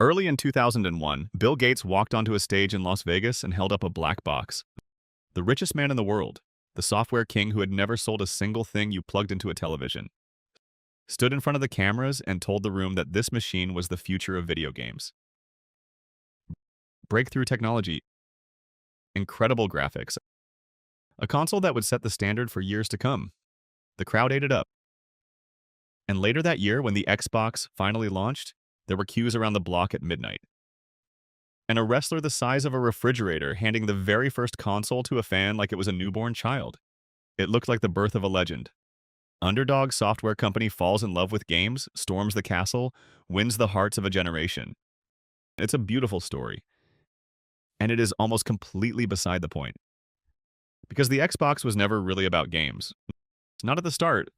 Early in 2001, Bill Gates walked onto a stage in Las Vegas and held up a black box. The richest man in the world, the software king who had never sold a single thing you plugged into a television, stood in front of the cameras and told the room that this machine was the future of video games. Breakthrough technology, incredible graphics, a console that would set the standard for years to come. The crowd ate it up. And later that year, when the Xbox finally launched, there were queues around the block at midnight. And a wrestler the size of a refrigerator handing the very first console to a fan like it was a newborn child. It looked like the birth of a legend. Underdog software company falls in love with games, storms the castle, wins the hearts of a generation. It's a beautiful story. And it is almost completely beside the point. Because the Xbox was never really about games. Not at the start.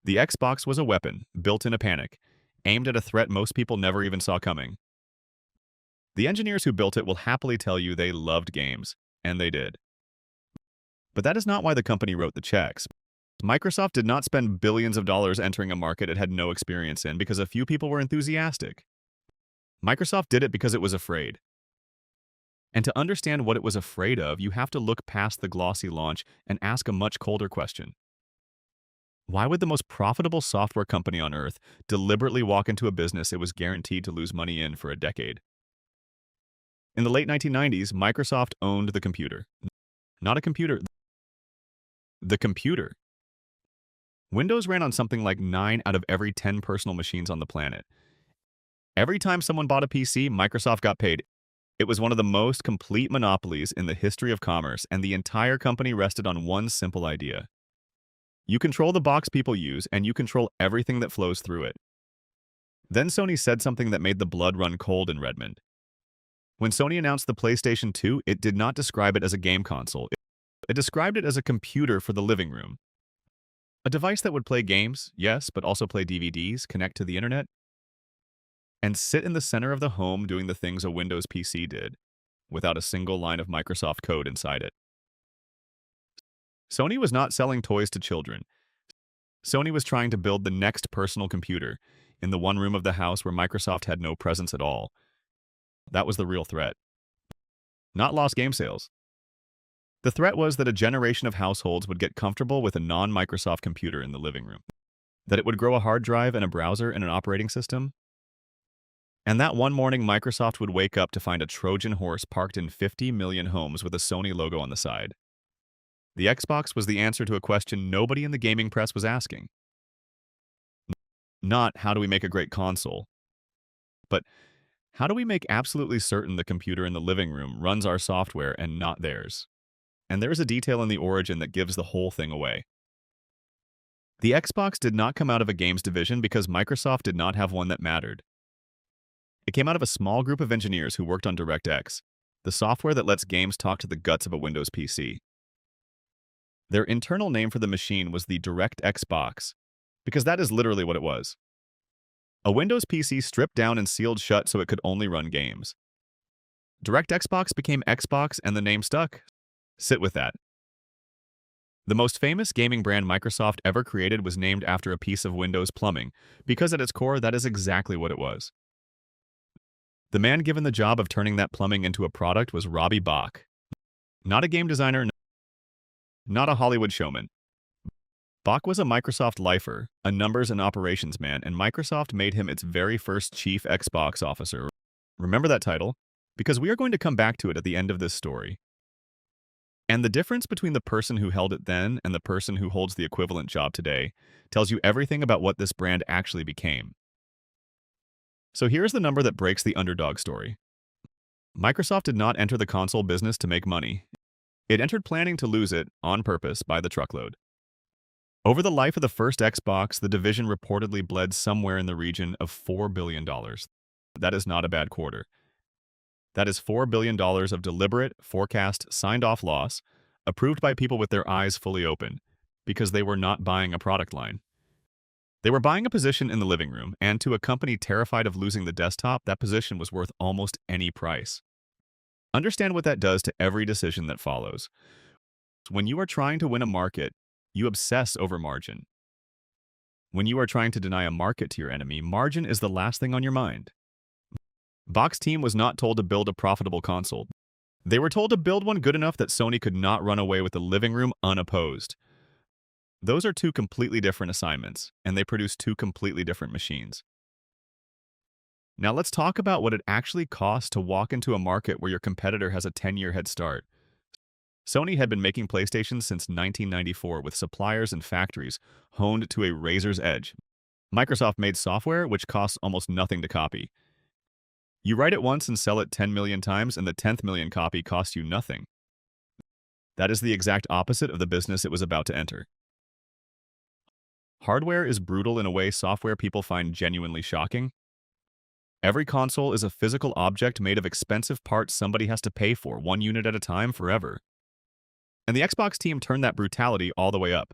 The Xbox was a weapon, built in a panic, aimed at a threat most people never even saw coming. The engineers who built it will happily tell you they loved games, and they did. But that is not why the company wrote the checks. Microsoft did not spend billions of dollars entering a market it had no experience in because a few people were enthusiastic. Microsoft did it because it was afraid. And to understand what it was afraid of, you have to look past the glossy launch and ask a much colder question. Why would the most profitable software company on earth deliberately walk into a business it was guaranteed to lose money in for a decade? In the late 1990s, Microsoft owned the computer. Not a computer. The computer. Windows ran on something like 9 out of every 10 personal machines on the planet. Every time someone bought a PC, Microsoft got paid. It was one of the most complete monopolies in the history of commerce, and the entire company rested on one simple idea. You control the box people use, and you control everything that flows through it. Then Sony said something that made the blood run cold in Redmond. When Sony announced the PlayStation 2, it did not describe it as a game console. It described it as a computer for the living room. A device that would play games, yes, but also play DVDs, connect to the internet, and sit in the center of the home doing the things a Windows PC did, without a single line of Microsoft code inside it. Sony was not selling toys to children. Sony was trying to build the next personal computer in the one room of the house where Microsoft had no presence at all. That was the real threat. Not lost game sales. The threat was that a generation of households would get comfortable with a non-Microsoft computer in the living room. That it would grow a hard drive and a browser and an operating system. And that one morning, Microsoft would wake up to find a Trojan horse parked in 50 million homes with a Sony logo on the side. The Xbox was the answer to a question nobody in the gaming press was asking. Not, how do we make a great console? But, how do we make absolutely certain the computer in the living room runs our software and not theirs? And there's a detail in the origin that gives the whole thing away. The Xbox did not come out of a games division because Microsoft did not have one that mattered. It came out of a small group of engineers who worked on DirectX, the software that lets games talk to the guts of a Windows PC. Their internal name for the machine was the DirectX box, because that is literally what it was. A Windows PC stripped down and sealed shut so it could only run games. DirectX box became Xbox and the name stuck. Sit with that. The most famous gaming brand Microsoft ever created was named after a piece of Windows plumbing, because at its core, that is exactly what it was. The man given the job of turning that plumbing into a product was Bach. Not a game designer, not a Hollywood showman. Bach was a Microsoft lifer, a numbers and operations man, and Microsoft made him its very first chief Xbox officer. Remember that title? Because we are going to come back to it at the end of this story. And the difference between the person who held it then and the person who holds the equivalent job today tells you everything about what this brand actually became. So here's the number that breaks the underdog story. Microsoft did not enter the console business to make money. It entered planning to lose it, on purpose, by the truckload. Over the life of the first Xbox, the division reportedly bled somewhere in the region of $4 billion. That is not a bad quarter. That is $4 billion of deliberate, forecast, signed-off loss, approved by people with their eyes fully open, because they were not buying a product line. They were buying a position in the living room, and to a company terrified of losing the desktop, that position was worth almost any price. Understand what that does to every decision that follows. When you are trying to win a market, you obsess over margin. When you are trying to deny a market to your enemy, margin is the last thing on your mind. Bach's team was not told to build a profitable console. They were told to build one good enough that Sony could not run away with the living room unopposed. Those are two completely different assignments, and they produce two completely different machines. Now let's talk about what it actually costs to walk into a market where your competitor has a 10-year head start. Sony had been making PlayStations since 1994 with suppliers and factories honed to a razor's edge. Microsoft made software which costs almost nothing to copy. You write it once and sell it 10 million times, and the 10th million copy costs you nothing. That is the exact opposite of the business it was about to enter. Hardware is brutal in a way software people find genuinely shocking. Every console is a physical object made of expensive parts somebody has to pay for, one unit at a time, forever. And the Xbox team turned that brutality all the way up.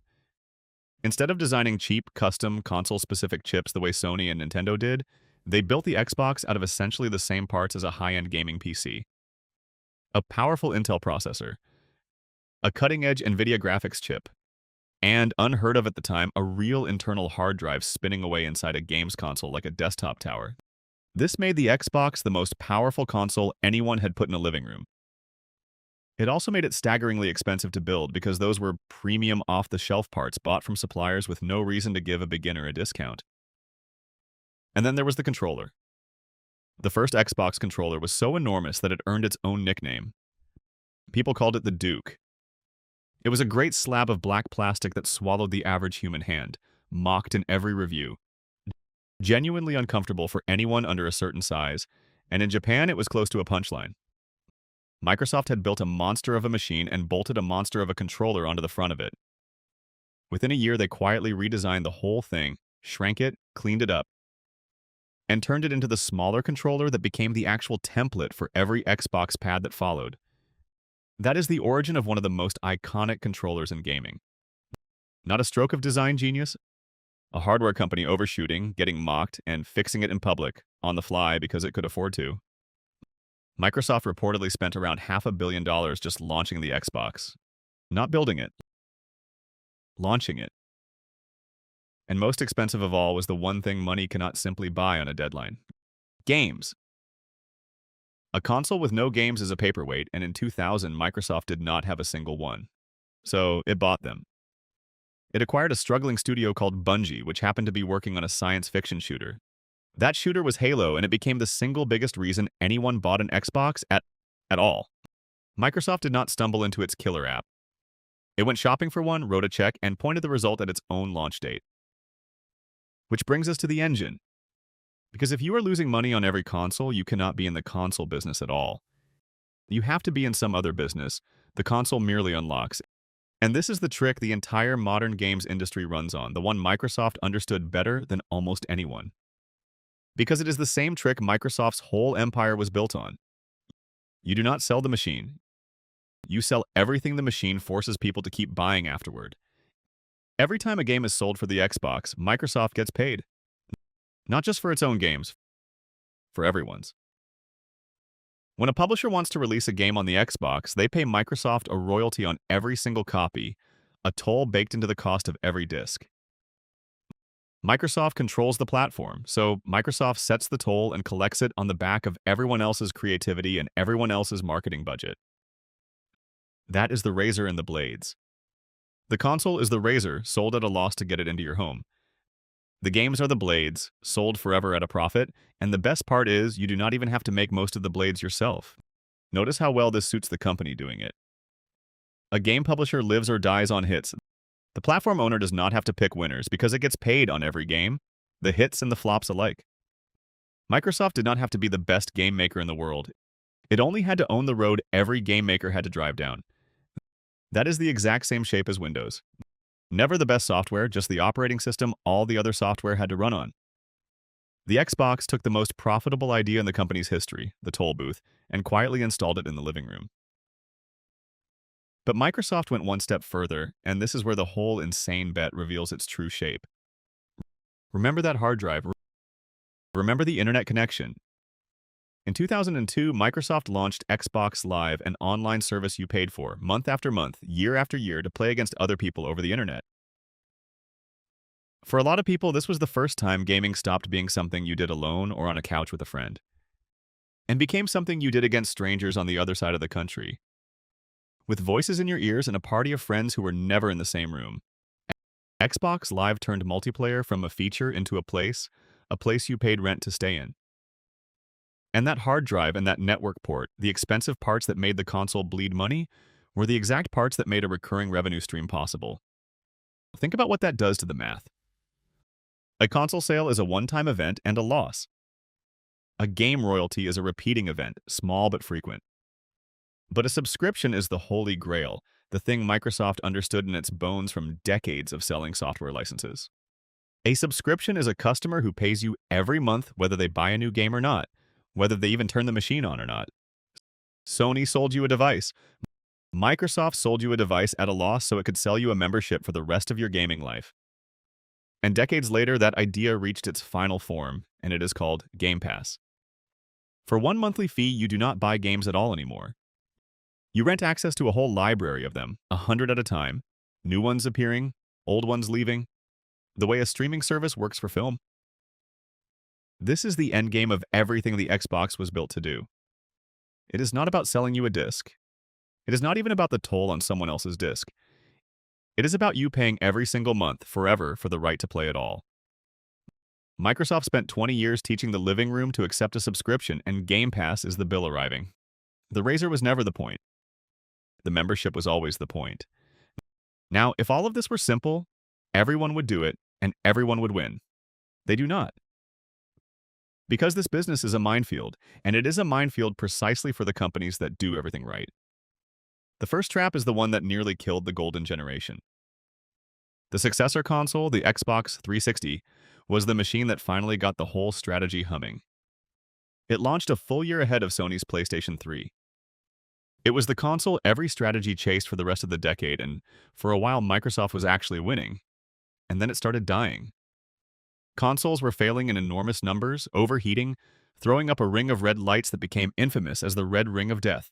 Instead of designing cheap, custom, console-specific chips the way Sony and Nintendo did, they built the Xbox out of essentially the same parts as a high-end gaming PC. A powerful Intel processor, a cutting-edge NVIDIA graphics chip, and, unheard of at the time, a real internal hard drive spinning away inside a games console like a desktop tower. This made the Xbox the most powerful console anyone had put in a living room. It also made it staggeringly expensive to build because those were premium off-the-shelf parts bought from suppliers with no reason to give a beginner a discount. And then there was the controller. The first Xbox controller was so enormous that it earned its own nickname. People called it the Duke. It was a great slab of black plastic that swallowed the average human hand, mocked in every review. Genuinely uncomfortable for anyone under a certain size, and in Japan it was close to a punchline. Microsoft had built a monster of a machine and bolted a monster of a controller onto the front of it. Within a year, they quietly redesigned the whole thing, shrank it, cleaned it up, and turned it into the smaller controller that became the actual template for every Xbox pad that followed. That is the origin of one of the most iconic controllers in gaming. Not a stroke of design genius, a hardware company overshooting, getting mocked, and fixing it in public, on the fly because it could afford to. Microsoft reportedly spent around $500 million just launching the Xbox. Not building it. Launching it. And most expensive of all was the one thing money cannot simply buy on a deadline. Games. A console with no games is a paperweight, and in 2000, Microsoft did not have a single one. So it bought them. It acquired a struggling studio called Bungie, which happened to be working on a science fiction shooter. That shooter was Halo, and it became the single biggest reason anyone bought an Xbox at all. Microsoft did not stumble into its killer app. It went shopping for one, wrote a check, and pointed the result at its own launch date. Which brings us to the engine. Because if you are losing money on every console, you cannot be in the console business at all. You have to be in some other business. The console merely unlocks. And this is the trick the entire modern games industry runs on, the one Microsoft understood better than almost anyone. Because it is the same trick Microsoft's whole empire was built on. You do not sell the machine. You sell everything the machine forces people to keep buying afterward. Every time a game is sold for the Xbox, Microsoft gets paid. Not just for its own games, for everyone's. When a publisher wants to release a game on the Xbox, they pay Microsoft a royalty on every single copy, a toll baked into the cost of every disc. Microsoft controls the platform, so Microsoft sets the toll and collects it on the back of everyone else's creativity and everyone else's marketing budget. That is the razor and the blades. The console is the razor, sold at a loss to get it into your home. The games are the blades, sold forever at a profit, and the best part is you do not even have to make most of the blades yourself. Notice how well this suits the company doing it. A game publisher lives or dies on hits. The platform owner does not have to pick winners because it gets paid on every game, the hits and the flops alike. Microsoft did not have to be the best game maker in the world. It only had to own the road every game maker had to drive down. That is the exact same shape as Windows. Never the best software, just the operating system all the other software had to run on. The Xbox took the most profitable idea in the company's history, the toll booth, and quietly installed it in the living room. But Microsoft went one step further, and this is where the whole insane bet reveals its true shape. Remember that hard drive. Remember the internet connection. In 2002, Microsoft launched Xbox Live, an online service you paid for, month after month, year after year, to play against other people over the internet. For a lot of people, this was the first time gaming stopped being something you did alone or on a couch with a friend. and became something you did against strangers on the other side of the country. With voices in your ears and a party of friends who were never in the same room. Xbox Live turned multiplayer from a feature into a place you paid rent to stay in. And that hard drive and that network port, the expensive parts that made the console bleed money, were the exact parts that made a recurring revenue stream possible. Think about what that does to the math. A console sale is a one-time event and a loss. A game royalty is a repeating event, small but frequent. But a subscription is the holy grail, the thing Microsoft understood in its bones from decades of selling software licenses. A subscription is a customer who pays you every month whether they buy a new game or not, whether they even turn the machine on or not. Sony sold you a device. Microsoft sold you a device at a loss so it could sell you a membership for the rest of your gaming life. And decades later, that idea reached its final form, and it is called Game Pass. For one monthly fee, you do not buy games at all anymore. You rent access to a whole library of them, 100 at a time, new ones appearing, old ones leaving, the way a streaming service works for film. This is the endgame of everything the Xbox was built to do. It is not about selling you a disc. It is not even about the toll on someone else's disc. It is about you paying every single month, forever, for the right to play it all. Microsoft spent 20 years teaching the living room to accept a subscription, and Game Pass is the bill arriving. The razor was never the point. The membership was always the point. Now, if all of this were simple, everyone would do it, and everyone would win. They do not. Because this business is a minefield, and it is a minefield precisely for the companies that do everything right. The first trap is the one that nearly killed the golden generation. The successor console, the Xbox 360, was the machine that finally got the whole strategy humming. It launched a full year ahead of Sony's PlayStation 3. It was the console every strategy chased for the rest of the decade, and for a while Microsoft was actually winning. And then it started dying. Consoles were failing in enormous numbers, overheating, throwing up a ring of red lights that became infamous as the Red Ring of Death.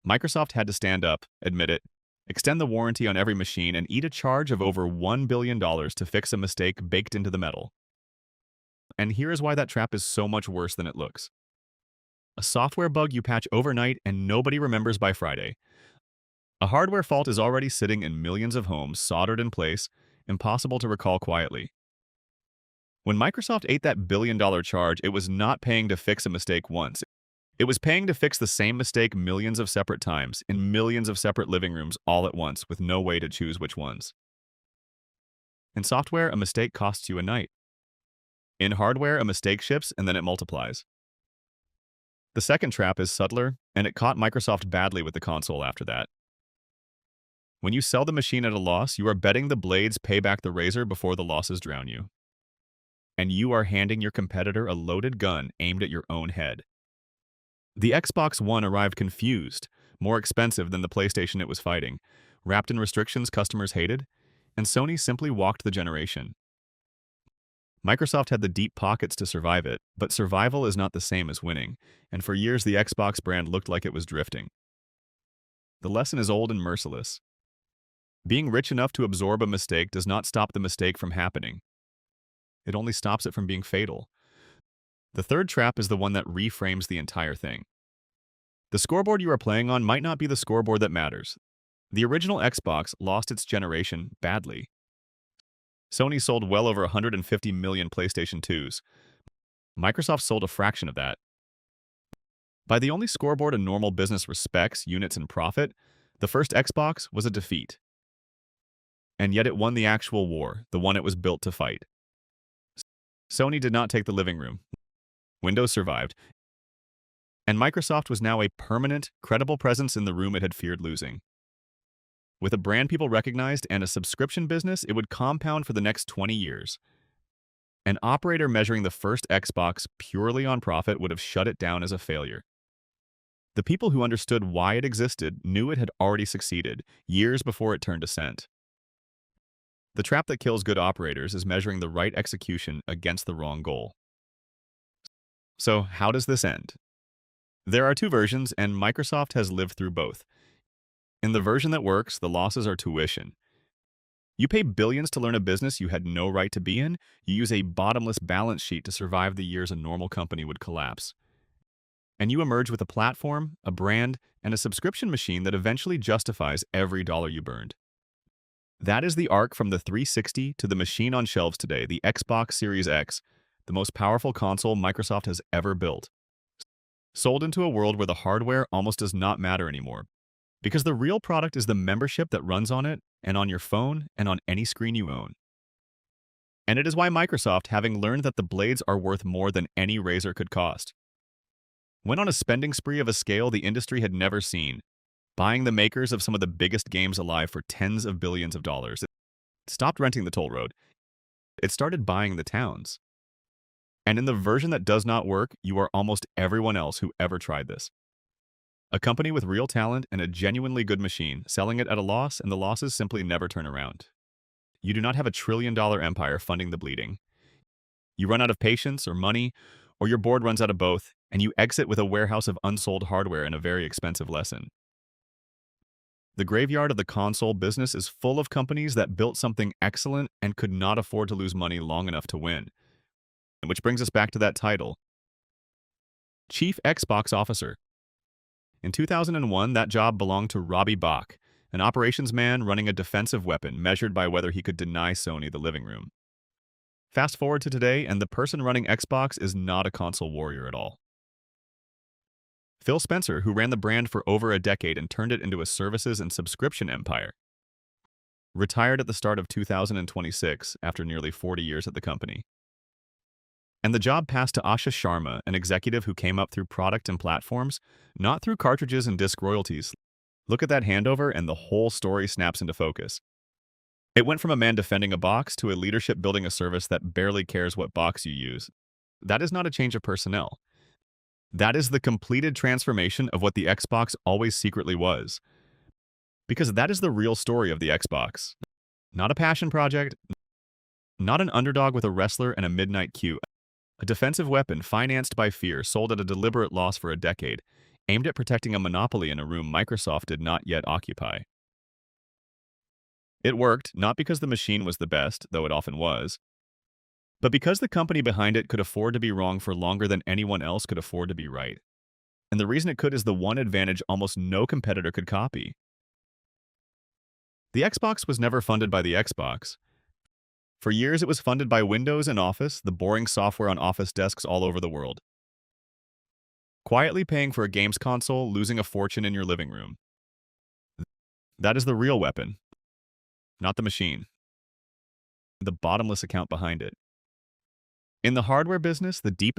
Microsoft had to stand up, admit it, extend the warranty on every machine, and eat a charge of over $1 billion to fix a mistake baked into the metal. And here is why that trap is so much worse than it looks. A software bug you patch overnight and nobody remembers by Friday. A hardware fault is already sitting in millions of homes, soldered in place, impossible to recall quietly. When Microsoft ate that billion-dollar charge, it was not paying to fix a mistake once. It was paying to fix the same mistake millions of separate times, in millions of separate living rooms all at once, with no way to choose which ones. In software, a mistake costs you a night. In hardware, a mistake ships and then it multiplies. The second trap is subtler, and it caught Microsoft badly with the console after that. When you sell the machine at a loss, you are betting the blades pay back the razor before the losses drown you. And you are handing your competitor a loaded gun aimed at your own head. The Xbox One arrived confused, more expensive than the PlayStation it was fighting, wrapped in restrictions customers hated, and Sony simply walked the generation. Microsoft had the deep pockets to survive it, but survival is not the same as winning, and for years the Xbox brand looked like it was drifting. The lesson is old and merciless. Being rich enough to absorb a mistake does not stop the mistake from happening. It only stops it from being fatal. The third trap is the one that reframes the entire thing. The scoreboard you are playing on might not be the scoreboard that matters. The original Xbox lost its generation badly. Sony sold well over 150 million PlayStation 2s. Microsoft sold a fraction of that. By the only scoreboard a normal business respects, units and profit, the first Xbox was a defeat. And yet it won the actual war, the one it was built to fight. Sony did not take the living room. Windows survived. And Microsoft was now a permanent, credible presence in the room it had feared losing. With a brand people recognized and a subscription business, it would compound for the next 20 years. An operator measuring the first Xbox purely on profit would have shut it down as a failure. The people who understood why it existed knew it had already succeeded, years before it turned a cent. The trap that kills good operators is measuring the right execution against the wrong goal. So, how does this end? There are two versions, and Microsoft has lived through both. In the version that works, the losses are tuition. You pay billions to learn a business you had no right to be in. You use a bottomless balance sheet to survive the years a normal company would collapse. and you emerge with a platform, a brand, and a subscription machine that eventually justifies every dollar you burned. That is the arc from the 360 to the machine on shelves today, the Xbox Series X, the most powerful console Microsoft has ever built. Sold into a world where the hardware almost does not matter anymore, because the real product is the membership that runs on it and on your phone and on any screen you own. And it is why Microsoft, having learned that the blades are worth more than any razor could cost, went on a spending spree of a scale the industry had never seen, buying the makers of some of the biggest games alive for tens of billions of dollars. It stopped renting the toll road. It started buying the towns. And in the version that does not work, you are almost everyone else who ever tried this. A company with real talent and a genuinely good machine, selling it at a loss, and the losses simply never turn around. You do not have a trillion-dollar empire funding the bleeding. You run out of patience or money, or your board runs out of both, and you exit with a warehouse of unsold hardware and a very expensive lesson. The graveyard of the console business is full of companies that built something excellent and could not afford to lose money long enough to win. Which brings us back to that title, Chief Xbox Officer. In 2001, that job belonged to Robbie Bach, an operations man running a defensive weapon measured by whether he could deny Sony the living room. Fast forward to today, and the person running Xbox is not a console warrior at all. Phil Spencer, who ran the brand for over a decade and turned it into a services and subscription empire, retired at the start of 2026 after nearly 40 years at the company. And the job passed to Asha Sharma, an executive who came up through product and platforms, not through cartridges and disc royalties. Look at that handover and the whole story snaps into focus. It went from a man defending a box to a leadership building a service that barely cares what box you use. That is not a change of personnel. That is the completed transformation of what the Xbox always secretly was. Because that is the real story of the Xbox. Not a passion project, not an underdog with a wrestler and a midnight queue. A defensive weapon financed by fear, sold at a deliberate loss for a decade, aimed at protecting a monopoly in a room Microsoft did not yet occupy. It worked, not because the machine was the best, though it often was, but because the company behind it could afford to be wrong for longer than anyone else could afford to be right. And the reason it could is the one advantage almost no competitor could copy. The Xbox was never funded by the Xbox. For years, it was funded by Windows and Office, the boring software on office desks all over the world. Quietly paying for a games console, losing a fortune in your living room. That is the real weapon, not the machine. The bottomless account behind it. In the hardware business, the deepest